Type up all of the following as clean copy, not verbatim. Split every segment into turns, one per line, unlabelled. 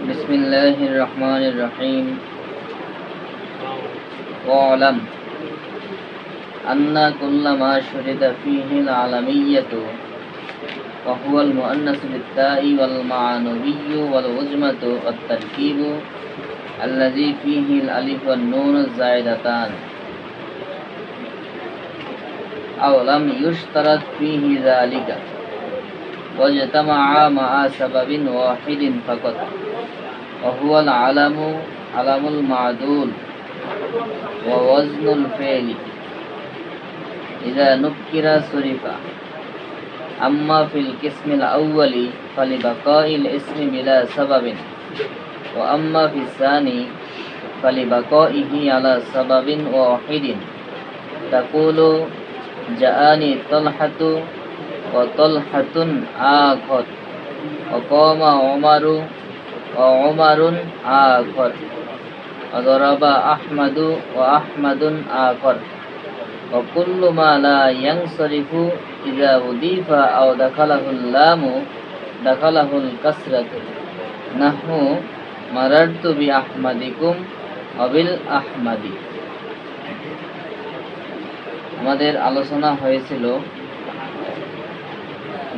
بسم الله الرحمن الرحيم واعلم أن كل ما شرط فيه العالمية وهو المؤنث بالتاء والمعنوي والعجمة والتركيب الذي فيه الألف والنون الزائدتان أو لم يشترط فيه ذلك واجتمعا مع سبب واحد فقط وهو العلم علم المعدول ووزن الفعل إذا نكر صرف أما في القسم الأول فلبقاء الاسم بلا سبب وأما في الثاني فلبقائه على سبب واحد تقول جاءني طلحة وطلحة آخر وقام عمر وعمر آخر وضرب أحمد وأحمد آخر وكل ما لا ينصرف إذا أضيف أو دخله اللام دخله الكسرة نحو مررت بأحمدكم وبالأحمد। আমাদের আলোচনা হয়েছিল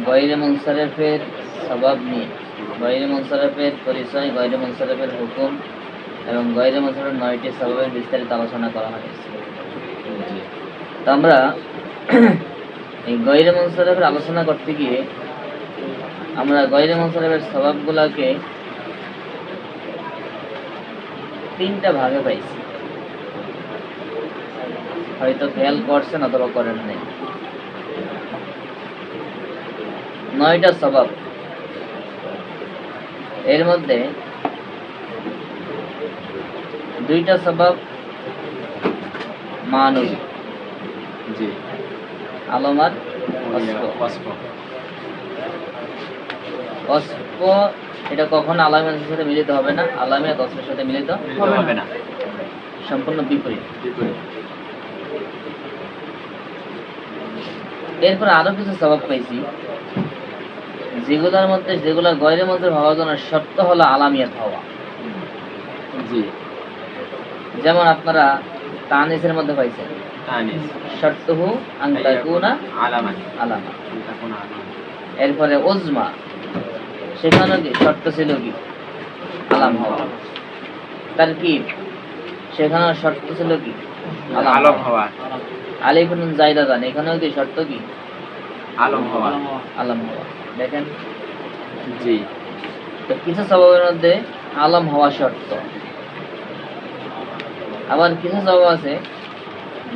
গয়রে মুনসারিফের সবাব নিয়ে, গয়রে মুনসারিফের পরিচয়, গয়রে মুনসারিফের হুকুম এবং গয়রে মুনসারিফের 9টি সবাবের বিস্তারিত আলোচনা করা হয়েছে। তো আমরা এই গয়রে মুনসারিফের আলোচনা করতে গিয়ে আমরা গয়রে মুনসারিফের সবাবগুলোকে 3টা ভাগে পাইছি। হয়তো খেয়াল করছেন অথবা করেন নাই। 9টা সবাব, এর মধ্যে 2টা সবাব মানবী,
জি,
আলম আর অস্প। এটা কখনো আলামের সাথে মিলিত হবে না, আলামিয়াত অস্পের সাথে মিলিত হবে না, সম্পূর্ণ বিপরীত। এরপর আরো কিছু সবাব পাইছি যেগুলোর মধ্যে, যেগুলো গয়রে মধ্যে হওয়ার জন্য শর্ত হলো আলামিয়াত হওয়া।
জি,
যেমন আপনারা তানিসের মধ্যে পাইছেন শর্তুহু আন তাকুনা আলামা। এরপরে উজমা, সেখানে কি শর্ত ছিল কি আলাম হওয়া। তারকিব, সেখানে শর্ত ছিল কি আলাম হওয়া। আলিফ নুন জাইদাতান, এখানেও কি শর্ত কি আলাম হওয়া, আলাম হওয়া। দেখেন,
জি,
তো কিছু সবাবের মধ্যে আলাম হওয়া শর্ত, আবার কিছু সবাব আছে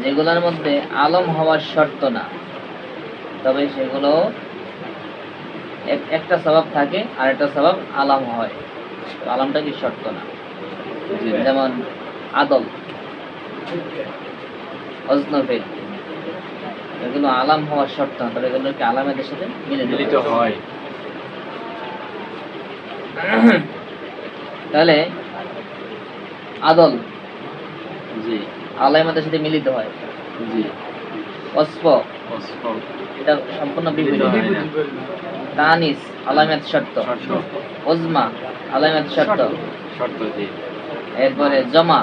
যেগুলোর মধ্যে আলম হওয়ার শর্ত না, তবে সেগুলো একটা সবাব থাকে আর একটা সবাব আলাম হয়, আলামটা কি শর্ত না। যেমন আদল, অজনফেল, এগুলো আলাম হওয়ার শর্ত না, তবে এগুলো কি আলামের সাথে মিলিত হয়। তাহলে আদল,
জি,
আলামের সাথে মিলিত হয়।
জি,
অস্প, এটা সম্পূর্ণ বিপরীত। তানিস আলামিয়াত শর্ত, উজমা আলামিয়াত শর্ত। এরপরে জমা,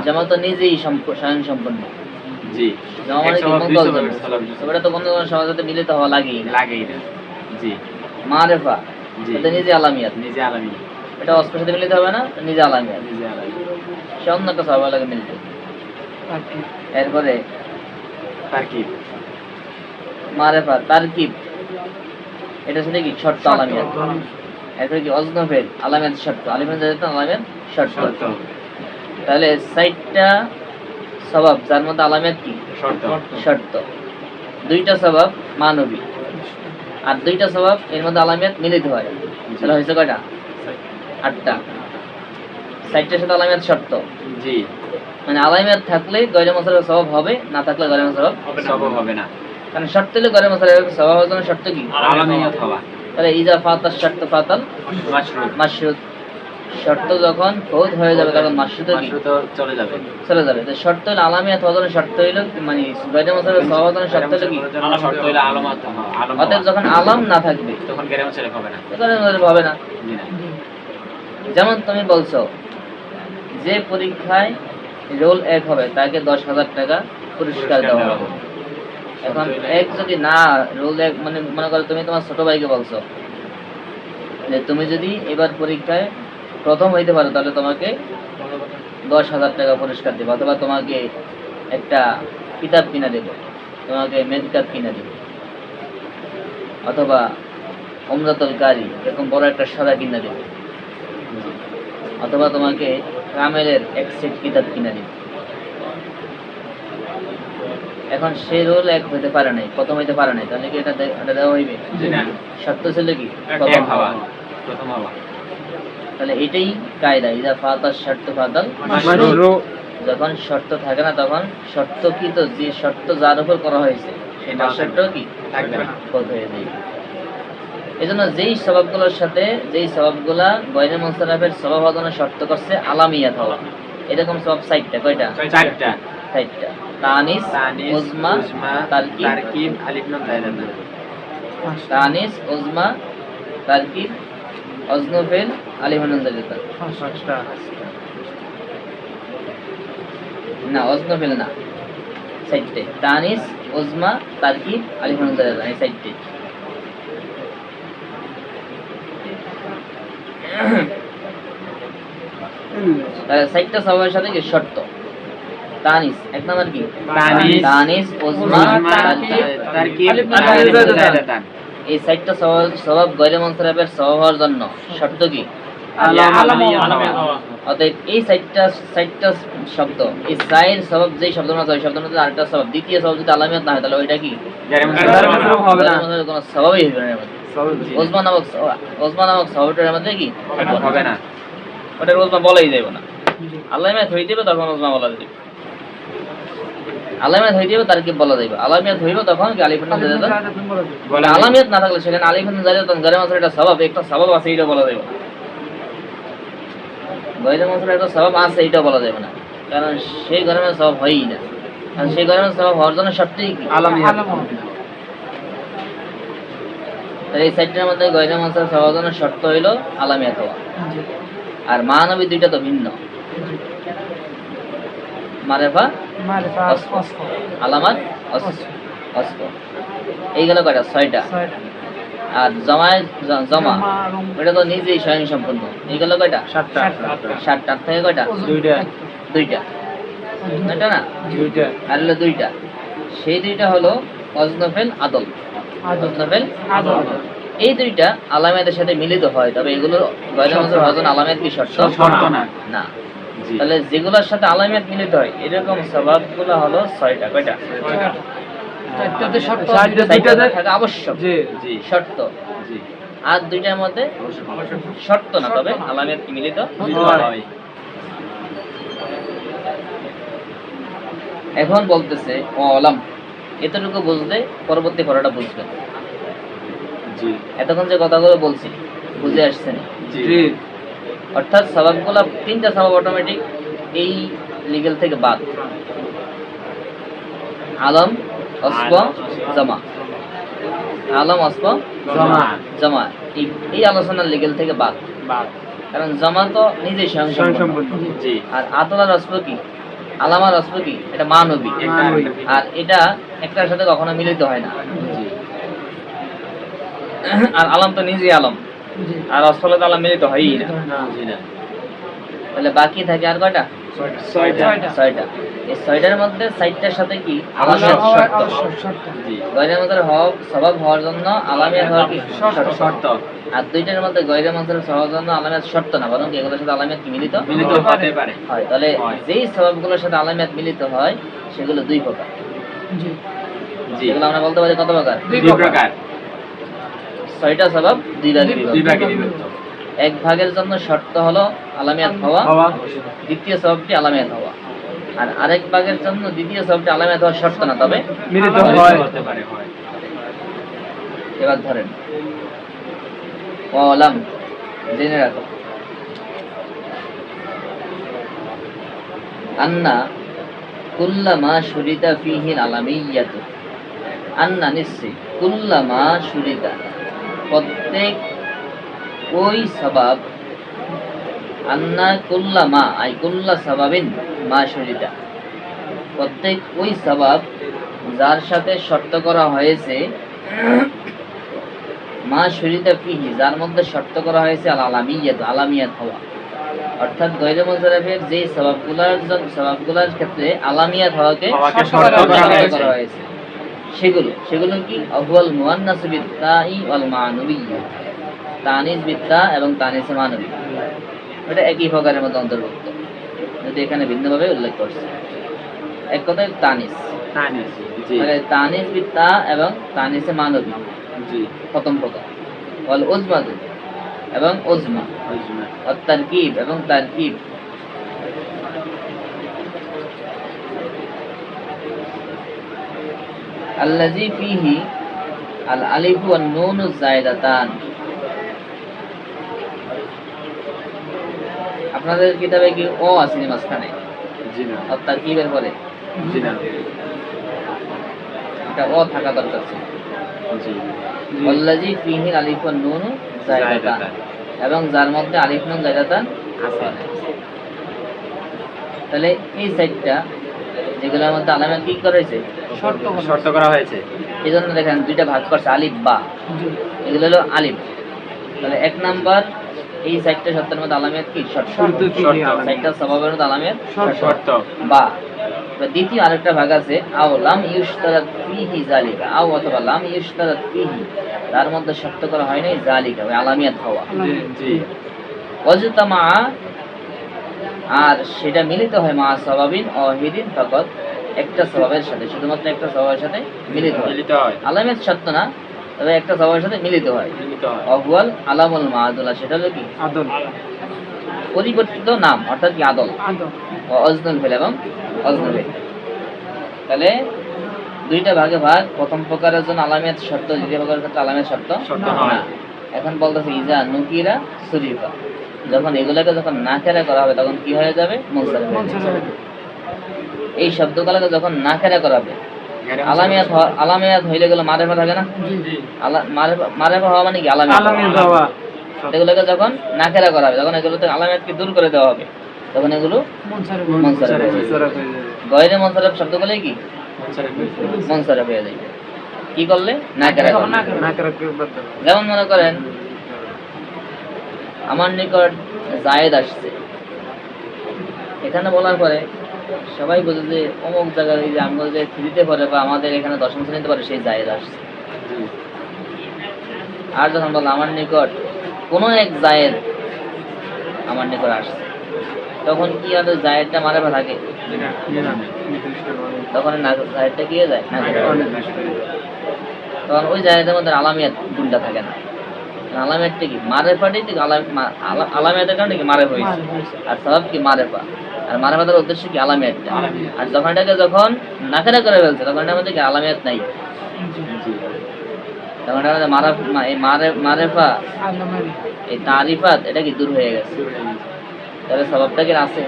জমা তো নিজেই স্বয়ং সম্পূর্ণ।
জি,
জমা মানে কি মঙ্গল জমা, এটা তো বন্ধু সবার সাথে মিলিত হওয়া লাগেই না। জি, মারেফা, এটা নিজে আলামিয়াত, এটা অস্পের সাথে মিলিত হবে না, নিজে আলামিয়াত, সে অন্য একটা সবার লাগে মিলিত। এরপরে
তারকিব,
মারেফা, তারকিব, এটা সাথে কি শর্ত আলামিয়াত। এরপরে কি অজনফেল, আলামিয়াত শর্ত, আলিফের জায়গাতে আলামিয়াত শর্ত। তাহলে 4টা সবাব যার মধ্যে আলামিয়াত কি শর্ত, 2টা সবাব মানবী আর 2টা সবাব এর মধ্যে আলামিয়াত মিলিত হয়। তাহলে হয়েছে কয়টা? 8টা। 4টার সাথে আলামিয়াত শর্ত,
জি,
মানে আলামিয়াত থাকলে গয়রে মুনসারিফের সবাব হবে, না থাকলে গয়রে মুনসারিফ হবে না। কারণ শর্ত হলে গয়রে মুনসারিফের সবাব হওয়ার জন্য শর্ত কি আলামিয়াত হওয়া। তাহলে ইজা ফাতাশ শর্ত ফাতাল মাশরুত, শর্ত যখন ফৌত হয়ে যাবে তখন মাশরুত কি চলে যাবে। তো শর্ত হলে আলামিয়াত হওয়ার জন্য শর্ত হইল মানে গয়রে মুনসারিফের সবাব হওয়ার জন্য শর্ত হলো কি আলামাত। অতএব যখন আলাম না থাকবে তখন গয়রে মুনসারিফ হবে না, গয়রে মুনসারিফ হবে না। যেমন তুমি বলছো যে পরীক্ষায় রোল 1 হবে তাকে 10,000 টাকা পুরস্কার দেওয়া হবে। এখন এক যদি না রোল 1 মানে মনে করো তুমি তোমার ছোট ভাইকে বলছো যে তুমি যদি এবার পরীক্ষায় প্রথম হইতে পারো তাহলে তোমাকে 10,000 টাকা পুরস্কার দেবো, অথবা তোমাকে একটা কিতাব কিনে দেবো, তোমাকে মেডিকেল কিনে দেবো, অথবা অমরাতুল কারি এরকম বড় একটা সাদা কিনে দেবো, অথবা তোমাকে কামেলের এক সেট কিতাব কিনে দেবো। এখন সে রোল 1 হইতে পারে নাই, প্রথম হইতে পারে নাই, তাহলে কি এটা দেওয়া হইবে? শর্ত ছিল কি প্রথম হওয়া। তাহলে এটাই কায়দা, ইদা ফাতাস শর্ত ফাতাল মাশরু। যখন শর্ত থাকে না তখন শর্তকৃত যে শর্ত যার উপর করা হয়েছে সেই শর্ত কি থাকবে না, বন্ধ হয়ে যাবে। এজন্য যেই সওয়াবগুলোর সাথে যেই সওয়াবগুলা গয়রে মুনসারাফের সওয়াব হওয়ার জন্য শর্ত করছে আলামিয়াত হওয়া, এরকম সওয়াব 4টা। কয়টা? 4টা। তানিস, উজমা, তারকিব, আলিফ নুন জায়দাত। তানিস, উজমা, তারকিব, অজনফেল, আলিফ নুন জায়দাত। না, অজনফেল না, 4টে। তানিস, উজমা, তারকিব, আলিফ নুন জায়দাত, এই 4টে। তাহলে 4টা সওয়াবের সাথে কি শর্ত? তানিস, এক নাম্বার কি তানিস, উজমা, তারকিব, আলিফ নুন জায়দাত। এই 4টা সওয়াব গয়রে মুনসারাফের সওয়াব হওয়ার জন্য শর্ত কি? অতএব এই 4টা শব্দ, এই 4 সওয়াব যেই শব্দ না ওই শব্দের মধ্যে আরেকটা সওয়াব, দ্বিতীয় সওয়াব যদি আলামিয়াত না হয় তাহলে ওইটা কি গয়রে মুনসারাফ হবে না, কোনো সওয়াবই হবে না। উজমা নামক সওয়াবটার মধ্যে কি হবে না, ওটার উজমা বলাই যাবে না। আলামিয়াত হয়ে যাবে তখন উজমা বলা যাবে, আলামিয়াত হয়ে যাবে তারকিব বলা যাবে, আলামিয়াত হইবে তখন কি আলিফ নুন জায়দাত বলা। আলামিয়াত না থাকলে সেখানে আলিফ নুন জায়দাত গয়রে মুনসারাফ একটা সওয়াব, একটা সওয়াব আছে এটা বলা যাবে না। গয়রে মুনসারাফ একটা সওয়াব আছে এটা বলা যাবে না, কারণ সেই গয়রে মুনসারাফ সওয়াব হয়ই না, কারণ সেই গয়রে মুনসারাফ সওয়াব হওয়ার জন্য শর্তই কি আলামিয়াত। তাহলে এই 4টার মধ্যে গয়রে মুনসারাফ সওয়াব হওয়ার জন্য শর্ত হইল আলামিয়াত হওয়া। আর মানবী দুইটা তো ভিন্ন, মারেফা আলামাত অস্ফ, এইগুলো কয়টা? 6টা। আর জমা এটা তো নিজেই স্বয়ং সম্পূর্ণ, এইগুলো কয়টা? 7টা। থেকে কয়টা? 2টা না, আর হলো 2টা। সেই 2টা হলো অজনফেল, আদল। এই 2টা আলামিয়াতের সাথে মিলিত হয়, তবে এগুলো গয়রে মুনসারাফ হওয়ার জন্য আলামিয়াত কি শর্ত না। তাহলে যেগুলোর সাথে আলামিয়াত মিলিত হয় এরকম সওয়াবগুলো হলো 6টা। কয়টা? 4টা থাকা আবশ্যক, শর্ত। আর 2টার মধ্যে শর্ত না, তবে আলামিয়াত কি মিলিত হয়। এখন বলতেছে ওয়ালাম, এতটুকু বুঝলে পরবর্তী পড়াটা বুঝবেন। এতক্ষণ যে কথাগুলো বলছি বুঝে আসছেন? অর্থাৎ সওয়াবগুলো 3টা সওয়াব অটোমেটিক এই লিগ্যাল থেকে বাদ, আলম, অসফ, জমা। আলম, অসফ, জমা এই আলোচনার লিগ্যাল থেকে বাদ, কারণ জমা তো নিজেই স্বয়ং সম্পূর্ণ। আর আদল আর অসফ কি, আলাম আর অসফ কি, এটা মানবী, আর এটা একটার সাথে কখনো মিলিত হয় না। আর আলম তো নিজেই আলম, আর অসফল তো আলম মিলিত হয়ই না। তাহলে বাকি থাকে আর কয়টা? 6টা। এই 6টার মধ্যে 4টার সাথে কি আলামিয়াত শর্ত, গয়রে মুনসারাফ সওয়াব হওয়ার জন্য আলামিয়াত হওয়ার কি শর্ত। আর 2টার মধ্যে গয়রে মুনসারাফ সওয়াবের জন্য আলামিয়াত শর্ত না, বরং এগুলোর সাথে আলামিয়াত কি মিলিত হতে পারে। হয় তাহলে যেই সওয়াবগুলোর সাথে আলামিয়াত মিলিত হয় সেগুলো 2 প্রকার। এগুলো আমরা বলতে পারি কত প্রকার? 2 প্রকার। 6টা সওয়াব 2 ভাগে বিভক্ত। 1 ভাগের জন্য শর্ত হলো আলামিয়াত হওয়া, দ্বিতীয় সওয়াবটি আলামিয়াত হওয়া। আর আরেক ভাগের জন্য দ্বিতীয় সওয়াবটি আলামিয়াত হওয়া শর্ত না, তবে মিলিত হতে পারে। এবার ধরেন ওয়ালাম, জেনে রাখো, আন্না কুল্লামা শুরিতা ফিহিল আলামিয়াতু, আন্না নিশ্চয়, কুল্লামা শুরিতা প্রত্যেক ওই সওয়াব আন্না কুল্লা মা আই কুল্লা সাবাবিন মা শরীতা, প্রত্যেক ওই সাবাব যার সাথে শর্ত করা হয়েছে, মা শরীতা ফিহি যার মধ্যে শর্ত করা হয়েছে আল আলামিয়াত আলামিয়াত হওয়া, অর্থাৎ গয়রে মুনসারিফের যে সওয়াবগুলোর ক্ষেত্রে আলামিয়াত হওয়াকে শর্ত করা হয়েছে, সেগুলো কি আহুয়াল মুআন্নাস বিত্তাই ওয়াল মা'নুবিয়্যা, তানিস বিত্তা এবং তানিস মানবী, এটা একই প্রকারের মধ্যে অন্তর্ভুক্ত, যদি এখানে ভিন্নভাবে উল্লেখ করছে। এক কথায় তানিস,
জি
মানে তানিস বিত্তা এবং তানিসে মানবী
জি
প্রথম প্রকার, ওয়াল উজমাদু এবং উজমা,
আজমা
আর তারকিব এবং তারকিব। আল্লাযী ফীহি আল আলিফ ওয়ান নুন যায়দাতান, আপনাদের কিতাবে কি ও আছে নি মাঝখানে?
জি না
আর তারকিবের পরে
জি না
এটা ও থাকা দরকার ছিল।
জি
আল্লাযী ফীহি আলিফ ওয়ান নুন যায়দাতান, এবং যার মধ্যে আলিফ নুন যায়দাতান
আছে
তাহলে এই সাইডটা যেগুলোর মধ্যে আলামত কি করেছে,
শর্ত করা হয়েছে।
এই জন্য দেখেন দুইটা ভাগ করছে, আলিফ বা, এগুলো হলো আলিফ। তাহলে এক নাম্বার এই সাইডটা শর্তের মধ্যে আলামিয়াত কি শর্ত, সাইডটা স্বভাবের মধ্যে আলামিয়াত
শর্ত
বা। দ্বিতীয় আরেকটা ভাগ আছে আও লাম ইউশতারাত ফীহি যালিকা, আও অথবা লাম ইউশতারাত ফীহি তার মধ্যে শর্ত করা হয় নাই যালিকা ওই আলামিয়াত হওয়া,
জি
ওয়াজতামা আর সেটা মিলিত হয় মা সাবাবিন ওয়াহিদিন ফাকাত, একটা স্বভাবের সাথে, শুধুমাত্র একটা স্বভাবের সাথে মিলিত হয়,
মিলিত হয়
আলামিয়াত শর্ত না, তবে একটা স্বভাবের সাথে মিলিত হয়।
মিলিত হয়
অহুয়াল আলামুল মাদুলা, সেটা হলো কি
আদল
পরিবর্তিত নাম, অর্থাৎ কি আদল ও অজনুল ফেল এবং অজনুল ফেল। তাহলে দুইটা ভাগে ভাগ, প্রথম প্রকারের জন্য আলামিয়াত শর্ত, দ্বিতীয় প্রকারের ক্ষেত্রে আলামিয়াত শর্ত
শর্ত
না।
নয়।
এখন বলতেছে ইজা নুকিরা সুরিফা, যখন এগুলাকে যখন নাকেরা করা হবে তখন কি হয়ে যাবে, মুনসারিফ হয়ে যাবে। এই শব্দগুলোকে যখন নাকেরা করা হবে, আলামিয়াত হইলে গেলে মারেফা থাকে না, মারেফা হওয়া মানে কি আলামিয়াত হওয়া। এগুলোকে যখন নাকেরা করা হবে তখন এগুলোতে আলামিয়াতকে দূর করে দেওয়া হবে, তখন এগুলো মুনসারিফ হয়ে যাবে। গয়রে মুনসারিফ শব্দগুলোই কি মুনসারিফ হয়ে যাবে, কি করলে নাকেরা করলে। যেমন মনে করেন আমার নিকট জায়েদ আসছে, এখানে বলার পরে সবাই বোঝে যে অমুক জায়গায় যে আমরা যে থ্রিতে পড়ে বা আমাদের এখানে দশম শ্রেণীতে পড়ে সেই জায়েদ আসছে। আর যখন বললাম আমার নিকট কোনো এক জায়েদ আমার নিকট আসছে, তখন কি আর জায়েদটা মারেফা থাকে, তখন জায়েদটা কি হয়ে যায় না, তখন ওই জায়েদের মধ্যে আলামিয়াত গুণটা থাকে না। আলামিয়াতটা কি মারেফাটাই থেকে আলামিয়াতের কারণে কি মারেফা হয়েছে, আর সব কি মারেফা, আর মারেফাতের উদ্দেশ্য কি আলামিয়াতটা। আর যখন এটাকে যখন নাকেরা করে ফেলছে তখন এটার মধ্যে কি আলামিয়াত নাই, তখন এটার মধ্যে মারেফা এই তারিফাত এটা কি দূর হয়ে গেছে, তাহলে স্বভাবটা কি আছে,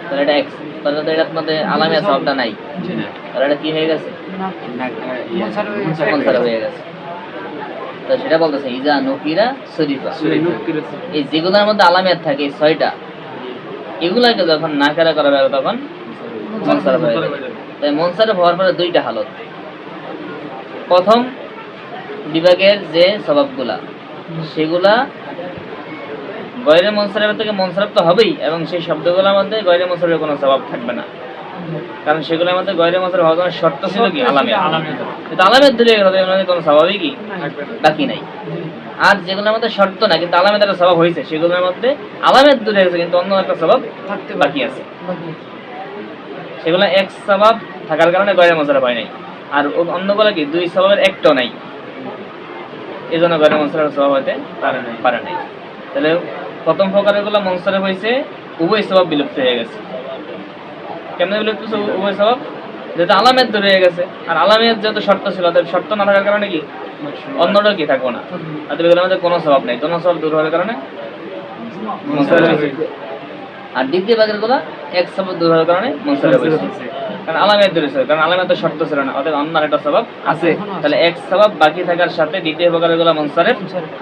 তাহলে এটা তাহলে তো এটার মধ্যে আলামিয়াত স্বভাবটা নাই, তাহলে এটা কি হয়ে গেছে, মুনসারিফ হয়ে গেছে। তো সেটা বলতেছে ইজা নুকিরা সুরিফা, এই যেগুলোর মধ্যে আলামিয়াত থাকে এই ছয়টা, এগুলাকে যখন নাকেরা করা হবে তখন মুনসারিফ হয়ে যাবে। তাই মুনসারিফ হওয়ার পরে দুইটা হালত, প্রথম বিভাগের যে স্বভাবগুলা সেগুলা গয়রে মুনসারিফের থেকে মুনসারিফ তো হবেই, এবং সেই শব্দগুলোর মধ্যে গয়রে মুনসারিফের কোনো স্বভাব থাকবে না, কারণ সেগুলোর মধ্যে গয়রে মুনসারিফ হওয়ার জন্য শর্ত ছিল কি আলামিয়াত। কিন্তু আলামিয়াত দিলে এর মধ্যে কোনো স্বভাবই কি বাকি নাই। আর যেগুলোর মধ্যে শর্ত না কিন্তু আলামিয়াত একটা স্বভাব হয়েছে, সেগুলোর মধ্যে আলামিয়াত দূরে গেছে কিন্তু অন্য একটা স্বভাব বাকি আছে, সেগুলো এক স্বভাব থাকার কারণে গয়রে মুনসারিফ হয় নাই। আর অন্যগুলো কি দুই স্বভাবের একটাও নাই, এই জন্য গয়রে মুনসারিফ স্বভাব হতে পারে নাই। তাহলে প্রথম প্রকারের গুলো মুনসারিফ হয়েছে, উভয় স্বভাব বিলুপ্ত হয়ে গেছে। কেমনে বিলুপ্ত হয়েছে উভয় স্বভাব, যেহেতু আলামিয়াত দূরে হয়ে গেছে, আর আলামিয়াত যেহেতু শর্ত ছিল, তাহলে শর্ত না থাকার কারণে কি অন্যটা কি থাকবো না, আর এগুলোর মধ্যে কোনো স্বভাব নেই, কোনো স্বভাব দূর হওয়ার কারণে মুনসারিফ হয়েছে। আর দ্বিতীয় ভাগের গুলা এক স্বভাব দূর হওয়ার কারণে মুনসারিফ হয়েছে, কারণ আলামিয়াত দূরে ছিল, কারণ আলামিয়াত তো শর্ত ছিল না, অর্থাৎ অন্য একটা স্বভাব আছে। তাহলে এক স্বভাব বাকি থাকার সাথে দ্বিতীয় প্রকারের গুলা মুনসারিফ,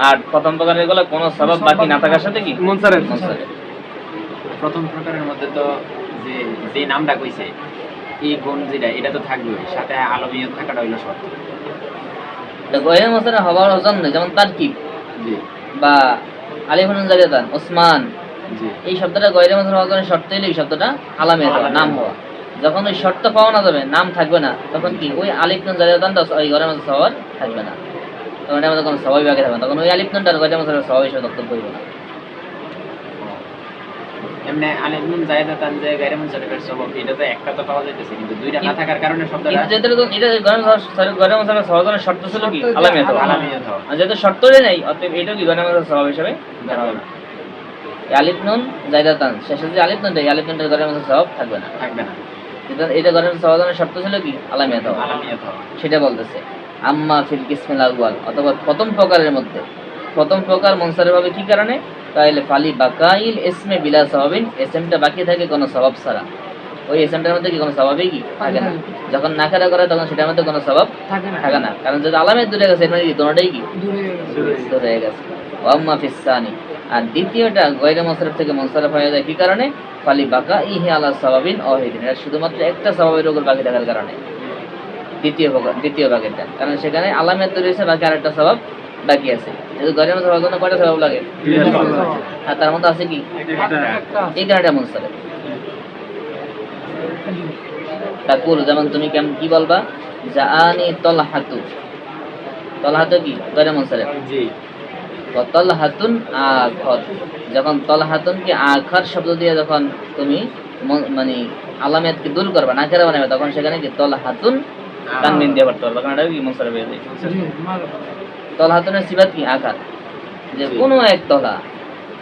আর প্রথম প্রকারের গুলা কোনো স্বভাব বাকি না থাকার সাথে কি মুনসারিফ।
প্রথম প্রকারের মধ্যে তো যে যে নামটা কইছে এই গুণ যেটা এটা তো থাকবে, সাথে আলমিয়ত থাকাটা হইলো শর্ত।
গয়রে মুনসারিফ হওয়ার জন্য যেমন তারকিব
জি
বা আলিফ নুন জারিয়াতান ওসমান,
জি
এই শব্দটা গয়রে মুনসারিফ হওয়ার জন্য শর্ত হইলে এই শব্দটা আলামিয়াত হওয়া, নাম হওয়া। যখন ওই শর্ত পাওয়া না যাবে, নাম থাকবে না, তখন কি ওই আলিফ নুন জারিয়াতানটা ওই গয়রে মুনসারিফ হওয়ার থাকবে না, তখন এটার মধ্যে কোনো স্বভাবিক আগে থাকবে না, তখন ওই আলিফ নুনটা গয়রে মুনসারিফ স্বভাব হিসেবে দপ্তর করবে না।
এমনি আলিফ নুন জায়েদাতান যে গায়রে মুনসারিফের সবব, এটা তো একটা তো পাওয়া যাইতেছে, কিন্তু দুইটা না থাকার কারণে শব্দটা
কিন্তু যেহেতু এটা গয়রে মুনসারিফ হওয়ার জন্য শর্ত ছিল কি আলামিয়াত হওয়া,
আলামিয়ত হওয়া
আর যেহেতু শর্তই নাই, অতএব এটাও কি গয়রে মুনসারিফ স্বভাব হিসেবে ধরা হবে না। এই আলিফ নুন জাইদাতান শেষে যে আলিফ নুনটা, এই আলিফ নুনটার গয়রে মুনসারিফ স্বভাব থাকবে না,
থাকবে না,
কিন্তু এটা গয়রে মুনসারিফ হওয়ার জন্য শর্ত ছিল কি আলামিয়াত হওয়া,
আলামিয়ত হওয়া।
সেটা বলতেছে। আম্মা ফিল কিসমিল আউয়াল, অথবা প্রথম প্রকারের মধ্যে, প্রথম প্রকার মুনসারিফ হবে কি কারণে, তাহলে ফালি বাকাইল ইসমে বিলা সওয়াবিন, ইসমটা বাকি থাকে কোনো সওয়াব ছাড়া, ওই ইসমটার মধ্যে কি কোনো সওয়াবই কি থাকে না, যখন নাকারা করে তখন সেটার মধ্যে কোনো সওয়াব থাকে না, কারণ যদি আলামিয়াত দূরে গেছে এর মানে কি দোনোটাই কি দূরে হয়ে গেছে। ওয়া আম্মা ফিস সানি, আর দ্বিতীয়টা গয়রে মুনসারিফ থেকে মুনসারিফ হয়ে যায় কি কারণে, ফালি বাকাইহি আলা সওয়াবিন ওয়াহিদিন, এটা শুধুমাত্র একটা সওয়াবের উপর বাকি থাকার কারণে, দ্বিতীয় ভাগেরটা, কারণ সেখানে আলামিয়াত তৈরি হয়েছে, বাকি আরেকটা সওয়াব বাকি আছে। যেহেতু গয়রে মুনসারিফ হওয়ার জন্য কয়টা সওয়াব লাগে, আর তার মধ্যে আছে কি এই কারণটা মুনসারিফ। তাকুল, যেমন তুমি কি বলবা, জাআনি তলহাতু, তলহাতু কি গয়রে মুনসারিফ,
জি
ওয়া তলহাতুন আখর, যখন তলহাতুন কি আখর শব্দ দিয়ে যখন তুমি মানে আলামিয়াতকে দূর করবা, নাকেরা বানাবে, তখন সেখানে কি তলহাতুন তানবিন দিয়ে পড়তে পারবে, কারণ এটা কি মুনসারিফ হয়ে যায়। তলহাতুনের সিফাত কি আকার, যে কোনো এক তলা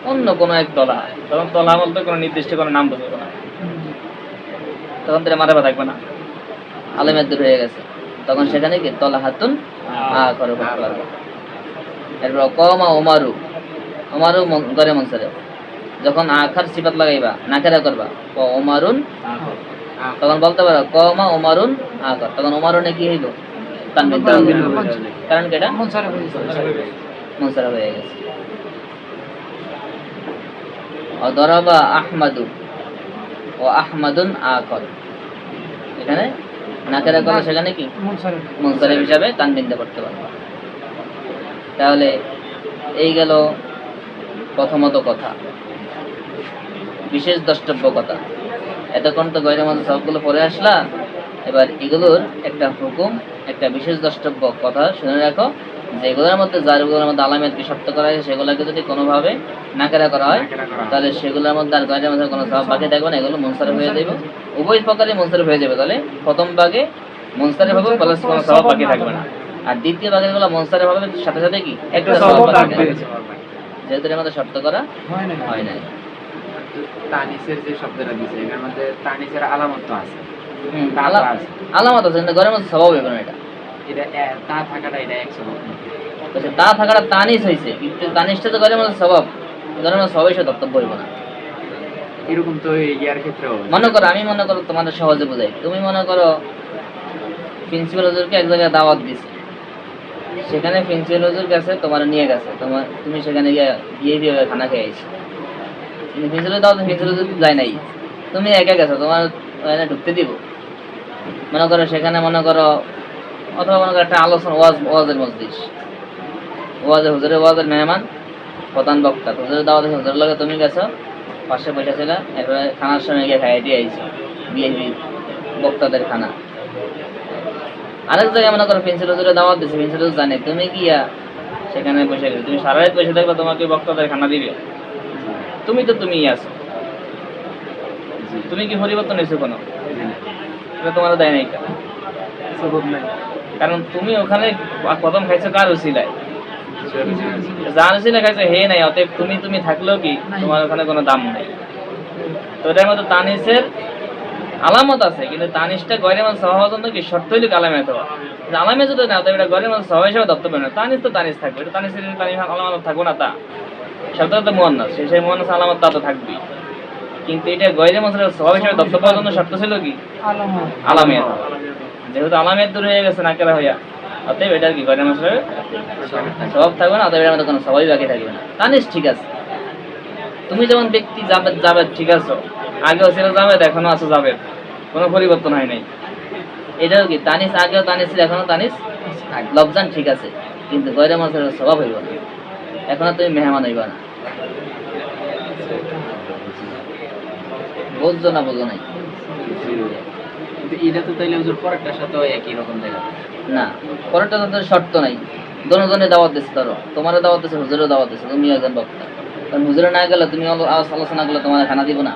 অন্য কোনো এক তলা, তখন তলা বলতে কোনো নির্দিষ্ট কোনো নাম বলবে না, তখন তারা মাথাবা থাকবে না, আলামিয়াত দূর হয়ে গেছে, তখন সেখানে কি তলহাতুন আখর পড়তে পারবে। এরপর কমা ওমারু, ওমারু গয়রে মুনসারিফ, যখন আখার সিফাত লাগাইবা নাকেরা করবা ওমারুন, তখন বলতে পারো কমা ওমারুন আখর, তখন ওমারুনে কি হইব তানবিন দেওয়া হবে, কারণ কি এটা মুনসারিফ হয়ে গেছে। অদরাবা আহমাদু ও আহমাদুন আখর, এখানে নাকেরা করলে সেখানে কি মুনসারিফ হিসাবে তানবিন দিয়ে পড়তে পারবে। তাহলে এই গেল প্রথমত কথা, বিশেষ দ্রষ্টব্য কথা। এতক্ষণ তো গয়রে মুনসারিফ সবগুলো পড়ে আসলা, এবার এগুলোর একটা হুকুম, একটা বিশেষ দ্রষ্টব্য কথা শুনে রাখো, যেগুলোর মধ্যে যারগুলোর মধ্যে আলামিয়াতকে শর্ত করা হয় সেগুলোকে যদি কোনোভাবে নাকেরা করা হয়, তাহলে সেগুলোর মধ্যে আর গয়রে মুনসারিফ কোনো সওয়াব বাকি থাকবে না, এগুলো মুনসারিফ হয়ে যাবে, উভয় প্রকারই মুনসারিফ হয়ে যাবে। তাহলে প্রথম ভাগে মুনসারিফ হবে প্লাস কোনো সওয়াব বাকি থাকবে না, আর দ্বিতীয় ভাগের গুলো মুনসারিফ হবে সাথে সাথে কি একটা সওয়াব বাকি থাকবে, যেহেতু এর মধ্যে শর্ত করা হয় নাই।
তানিসের যে শব্দটা দিছে এর মধ্যে তানিসের আলামত তো আছে,
আলামত আছে, কিন্তু গয়রে মুনসারিফ স্বভাব হবে না,
এটা তা থাকাটা এটা এক সবব,
তা থাকাটা তানিস হয়েছে, কিন্তু তানিসটা তো গয়রে মুনসারিফ স্বভাব, গয়রে মুনসারিফ স্বভাব হিসেবে দপ্তর করবো না।
এরকম তো ইয়ার ক্ষেত্রেও
মনে করো, আমি মনে করো তোমাদের সহজে বোঝাই, তুমি মনে করো প্রিন্সিপাল হুজুরকে এক জায়গায় দাওয়াত দিছে, সেখানে প্রিন্সিপাল হুজুর কাছে তোমার নিয়ে গেছে, তুমি সেখানে গিয়ে খানা খেয়ে আইছো, কিন্তু প্রিন্সিপাল দাওয়াত প্রিন্সিপাল হুজুর যায় নাই, তুমি একা গেছো, তোমার ওখানে ঢুকতে দিব? মনে করো সেখানে মনে করো, অথবা মনে করো একটা আলোচনা ওয়াজের মজলিস, হুজুরের মেহমান প্রধান বক্তা, হুজুরের দাওয়াত হুজুরের লগে তুমি গেছো, পাশে বসে ছিল, এরপরে খানার সময় গিয়ে খাইয়ে দিয়ে আইছো বিএনপি বক্তাদের খানা। আরেক জায়গায় মনে করো প্রিন্সিপাল হুজুরের দাওয়াত দিচ্ছে, প্রিন্সিপাল হুজুর জানে, তুমি গিয়া সেখানে বসে গেছো, তুমি সারা রাত বসে থাকবে, তোমাকে বক্তাদের খানা দিবে, তুমি তো তুমিই আছো, তুমি কি পরিবর্তন হয়েছো কোনো? এটা তোমার দেয় নাই, কারণ তুমি ওখানে প্রথম খাইছো কার উসিলায়, যার উসিলায় খাইছো হে নাই, অতএব তুমি থাকলেও কি তোমার ওখানে কোনো দাম নাই। তো এটার মধ্যে তানিসের আলামত আছে, কিন্তু তানিসটা গয়রে মুনসারিফ হওয়ার জন্য কি শর্ত হইল আলামিয়াত হওয়া, আলামিয়াত যদি না, তবে এটা গয়রে মুনসারিফ স্বভাব হিসেবে ধরতে পারবে না। তানিস তো তানিস থাকবে, এটা তানিসের আলামত থাকবো না, তা শব্দটা তো মুয়ান্নাস, সেই মুয়ান্নাস আলামত তা তো থাকবেই, কিন্তু এটা গয়রে মুনসারিফ স্বভাব হিসেবে ধরতে পারার জন্য শর্ত ছিল কি আলামিয়াত। যেহেতু আলামিয়াত দূর হয়ে গেছে নাকেরা হইয়া, অতএব এটার কি গয়রে মুনসারিফ স্বভাব থাকবে না, অতএব এর মধ্যে কোনো স্বভাবই বাকি থাকবে না। তানিস ঠিক আছে, তুমি যেমন ব্যক্তি জাবেদ জাবেদ ঠিক আছে, আগেও ছিল জাবেদ, এখনো আছে জাবেদ, কোনো পরিবর্তন হয় নাই। এটাও কি তানিস, আগেও তানিস ছিল, এখনো তানিস, লফজান ঠিক আছে, কিন্তু গয়রে মুনসারিফের স্বভাব হইব না, এখনো তুমি মেহমান হইবা না। বুঝছো না বুঝো নাই?
কিন্তু এটা তো তাইলে হুজুর পরেরটার সাথে একই রকম দেখা যায়।
না, পরেরটা তো শর্ত নাই, দোনোজনে দাওয়াত দিচ্ছে, ধরো তোমারও দাওয়াত দিচ্ছে, হুজুরেও দাওয়াত দিচ্ছে, তুমিও একজন বক্তা, কারণ হুজুরে না গেলে তুমি আলোচনা করলে তোমার খানা দিব না,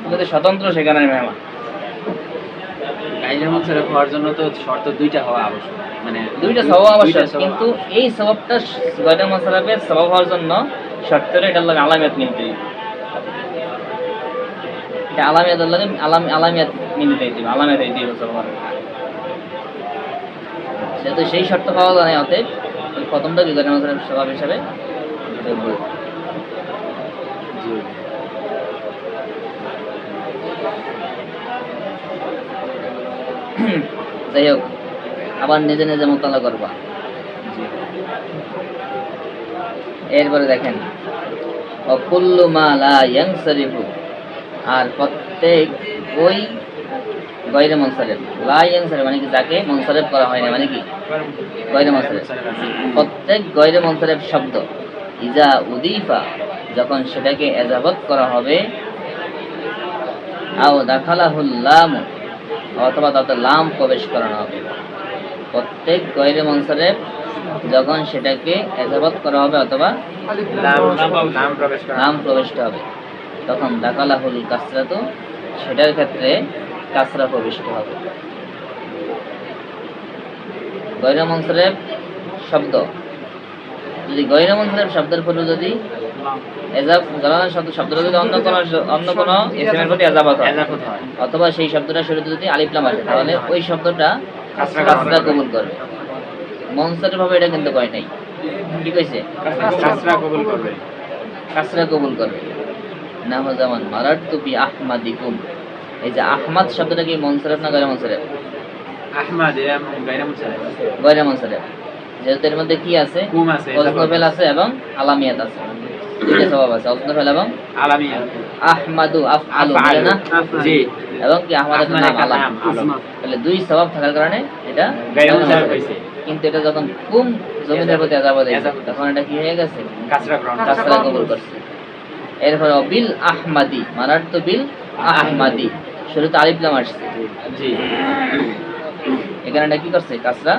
তুমি তো স্বতন্ত্র সেখানে মেহমান।
গাইরে মুনসারিফ হওয়ার জন্য তো শর্ত দুইটা হওয়া আবশ্যক, মানে
দুইটা স্বভাব আবশ্যক,
দুইটা স্বভাব।
কিন্তু এই স্বভাবটা গয়রে মুনসারিফের স্বভাব হওয়ার জন্য শর্তটা এটার লাগে আলামিয়াত মিলতে হবে। এটা আলামিয়াতের লাগে আলামিয়াত মিলতে দিবে, আলামিয়াত দিতে হবে স্বভাব। যেহেতু সেই শর্ত পাওয়া যায় না, অতএব ওই প্রথমটা কি গয়রে মুনসারিফের স্বভাব হিসাবে ধরবো।
জি।
যাই হোক, আবার নিজে নিজে মোতালা করবা।
জি।
এরপরে দেখেন, অকুল্লু মা লা ইয়ানসারিফু, আর প্রত্যেক ওই গয়রে মুনসারিফ, লা ইয়ানসারিফ মানে কি যাকে মুনসারিফ করা হয় না, মানে কি গয়রে মুনসারিফ, প্রত্যেক গয়রে মুনসারিফ শব্দ ইজা উদিফা, যখন সেটাকে এজাবত করা হবে, আও দাখালাহুল লাম, অথবা তাতে লাম প্রবেশ করানো হবে। প্রত্যেক গয়রে মুনসারিফ যখন সেটাকে এজাবত করা হবে অথবা
নাম প্রবেশ করা।
নাম প্রবিষ্ট হবে, তখন দাখালাহুল কাসরাতু, সেটার ক্ষেত্রে কাসরা প্রবিষ্ট হবে। গয়রে মুনসারিফ শব্দ, যদি গয়রে মুনসারিফ শব্দের পূর্বে যদি জালালান শব্দটা যদি অন্য কোনো ইসমের প্রতি এজাবত হয়,
এজাবত হয়,
অথবা সেই শব্দটা শুরুতে যদি আলিফ লাম আসে, তাহলে ওই শব্দটা
কাসরা
কাসরা কবুল করবে। মুনসারিফ ভাবে এটা কিন্তু কয় নাই, কি কইছে?
কাসরা কবুল করবে।
কাসরা কবুল করবে। নাম যেমন মারারতু বি আহমাদিকুম, এই যে আহমাদ শব্দটা কি মুনসারিফ না গয়রে মুনসারিফ?
আহমদ এরা গায়রে মুনসারিফ।
গয়রে মুনসারিফ, যেহেতু এর মধ্যে কি আছে?
কুম আছে,
ওজনফেল আছে এবং আলামিয়াত আছে, দুইটা স্বভাব আছে, ওজনফেল এবং
আলামিয়া।
আহমাদু আফআলু, বলে না?
জি।
এবং কি আহমাদ একটা
আহমদ
নাম,
একটা
আলাম,
নাম, আলম।
তাহলে দুই স্বভাব থাকার কারণে এটা
গায়রে মুনসারিফ হইছে।
কিন্তু এটা যখন কুম জমিনের প্রতি এজাবত হয়েছে,
এজাবত।
তখন এটা কি হয়ে গেছে?
কাসরা গ্রহণ।
কাসরা কবুল করছে। এরপরে বিল আহমাদি, মারারতু বিল আহমাদি, শুরুতে আলিফ লাম আসছে,
জি।
এখানে এটা কি করছে? কাসরা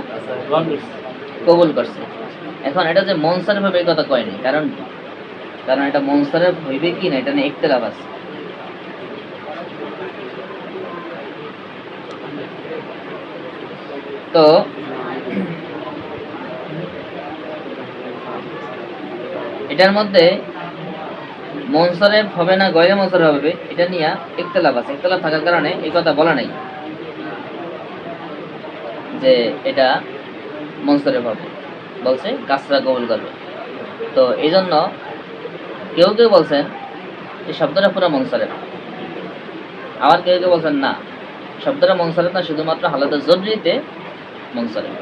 কবুল করছে। এখন এটা যে মুনসারিফ হবে এই কথা কয়নি, কারণ কি? কারণ এটা মুনসারিফ হইবে কি না এটা নিয়ে ইখতিলাফ আছে। তো এটার মধ্যে মুনসারিফ হবে না গয়রে মুনসারিফ হবে, এটা নিয়ে ইখতিলাফ আছে। ইখতিলাফ থাকার কারণে এই কথা বলা নাই যে এটা মুনসারিফ হবে, বলছে কাসরা কবুল করবে। তো এই জন্য কেউ কেউ বলছেন এই শব্দটা পুরো মুনসারিফ, আবার কেউ কেউ বলছেন না, শব্দটা মুনসারিফ না, শুধুমাত্র হালাতে জরুরিতে মুনসারিফ,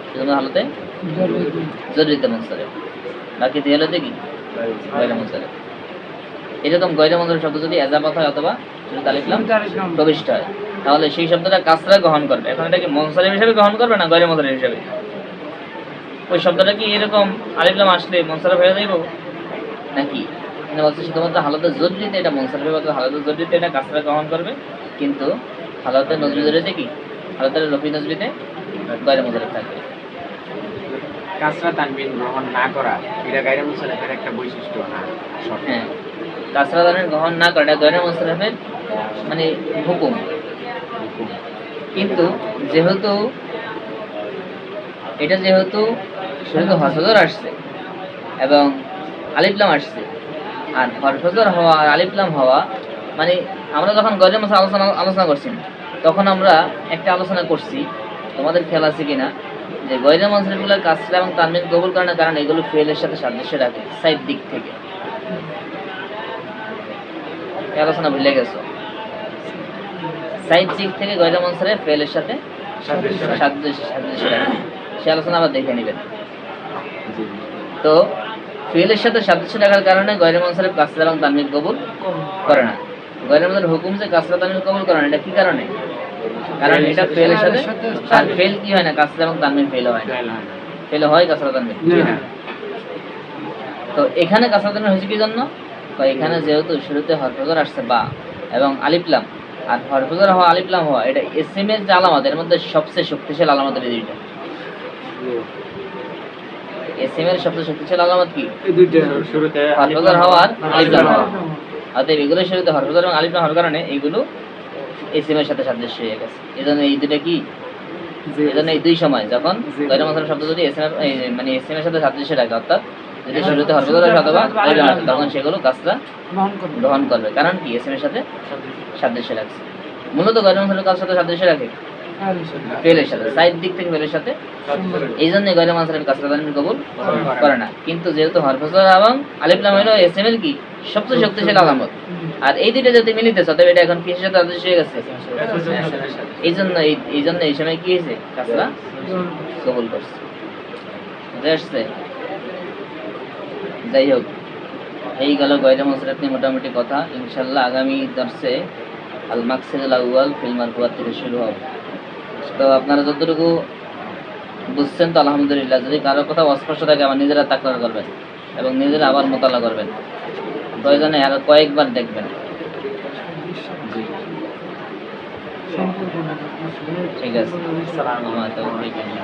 শুধুমাত্র হালাতে জরুরিতে মুনসারিফ, বাকি দিয়ে হলো কি গয়রে মুনসারিফ। এরকম গয়রে মুনসারিফ শব্দ যদি এজাবত হয় অথবা শুরুতে আলিফ লাম প্রবিষ্ট হয়, তাহলে সেই শব্দটা কাসরা গ্রহণ করবে। এখন এটা কি মুনসারিফ হিসেবে গ্রহণ করবে না গয়রে মুনসারিফ হিসেবে? ওই শব্দটা কি এরকম আলিফ লাম আসলে মুনসারিফ হয়ে যাইব নাকি? মানে বলছে শুধুমাত্র হালাতে জরুরিতে এটা মুনসারিফ হবে, হালাতে জরুরিতে এটা কাসরা গ্রহণ করবে, কিন্তু হালাতে নজরুল জরুরিতে কি হালাতে রফি নজরিতে গয়রে মুনসারিফ থাকবে।
কাসরা তানবিন গ্রহণ না করা এটা গায়রে মুনসারিফের একটা বৈশিষ্ট্য না, শর্ত।
হ্যাঁ, কাসরা তানবিন গ্রহণ না করা এটা গয়রে মুনসারিফের মানে হুকুম। কিন্তু যেহেতু এটা যেহেতু শুধু হরফজর আসছে এবং আলিফ লাম আসছে, আর হরফজর হওয়া আর আলিফ লাম হওয়া মানে আমরা যখন গয়রে মুনসারিফ আলোচনা করছি তখন আমরা একটা আলোচনা করছি, তোমাদের খেয়াল আছে কিনা, যে গয়রে মুনসারিফগুলোর কাসরা এবং তানবিন কবুল করে না, কারণ এগুলো ফেলের সাথে সাদৃশ্য রাখে সাইড দিক থেকে। এই আলোচনা ভুলে গেছো? সাইড দিক থেকে গয়রে মুনসারিফ ফেলের সাথে সাদৃশ্য রাখে, সে আলোচনা আবার দেখে নেবেন। তো ফেলের সাথে সাদৃশ্য রাখার কারণে গয়রে মুনসারিফ কাসরা এবং তানবিন কবুল করে না। গয়রে মুনসারিফ হুকুম যে কাসরা তানবিন কবুল করে না, এটা কি কারণে? কারণ এটা ফেলের সাথে, আর ফেল কি হয় না, কাসরা এবং তানবিন ফেল হয় না, ফেল হয় কাসরা তানবিন। তো এখানে কাসরা তানবিন হয়েছে কি জন্য? তো এখানে যেহেতু শুরুতে হরফজর আসছে বা এবং আলিফ লাম, আর হরফজর হওয়া আলিফ লাম হওয়া এটা ইসম এর যে আলামত, এর মধ্যে সবচেয়ে শক্তিশালী আলামত এই দুইটা। ইসম এর সবচেয়ে শক্তিশালী আলামত কি?
শুরুতে
হরফজর হওয়া আর আলিফ লাম হওয়া। অতএব এগুলো শুরুতে হরফজর এবং আলিফ লাম হওয়ার কারণে এইগুলো ইসম এর সাথে সাদৃশ্য হয়ে গেছে। এজন্য এই দুটো কি, এজন্য এই দুই সময় যখন গয়রে মুনসারিফ শব্দ যদি ইসম মানে ইসম এর সাথে সাদৃশ্য রাখে, অর্থাৎ যদি শুরুতে হরফজর আসে অথবা আলিফ লাম আসে, তখন সেগুলো কাসরা গ্রহণ করবে। কারণ কি? ইসম এর সাথে সাদৃশ্য রাখছে। মূলত গয়রে মুনসারিফ কার সাথে সাদৃশ্য রাখে? ফেলের সাথে, সাইড দিক থেকে ফেলের সাথে। এই জন্য গয়রে মুনসারিফ কাসরা তানবিন কবুল করে না। কিন্তু যেহেতু হরফজর এবং আলিফ লাম হলো ইসম এর কি সবচেয়ে শক্তিশালী আলামত, আর এই দুইটা যদি মিলিতেছে, তবে এটা এখন কিসের সাথে সাদৃশ্য হয়ে গেছে? এই জন্য এই সময় কি হয়েছে? কাসরা কবুল করছে। বুঝে আসছে? যাই হোক, এই গেল গয়রে মুনসারিফ নিয়ে মোটামুটি কথা। ইনশাআল্লাহ আগামী দর্শে আল মাকসিদুল আউয়াল ফিল মারফুআত থেকে শুরু হবে। তো আপনারা যতটুকু বুঝছেন তো আলহামদুলিল্লাহ। যদি কারো কথা অস্পষ্ট থাকে আমার নিজেরা তাকরার করবেন এবং নিজেরা আবার মোতালা করবেন, প্রয়োজনে আরো কয়েকবার দেখবেন। ঠিক আছে। আসসালামু আলাইকুম।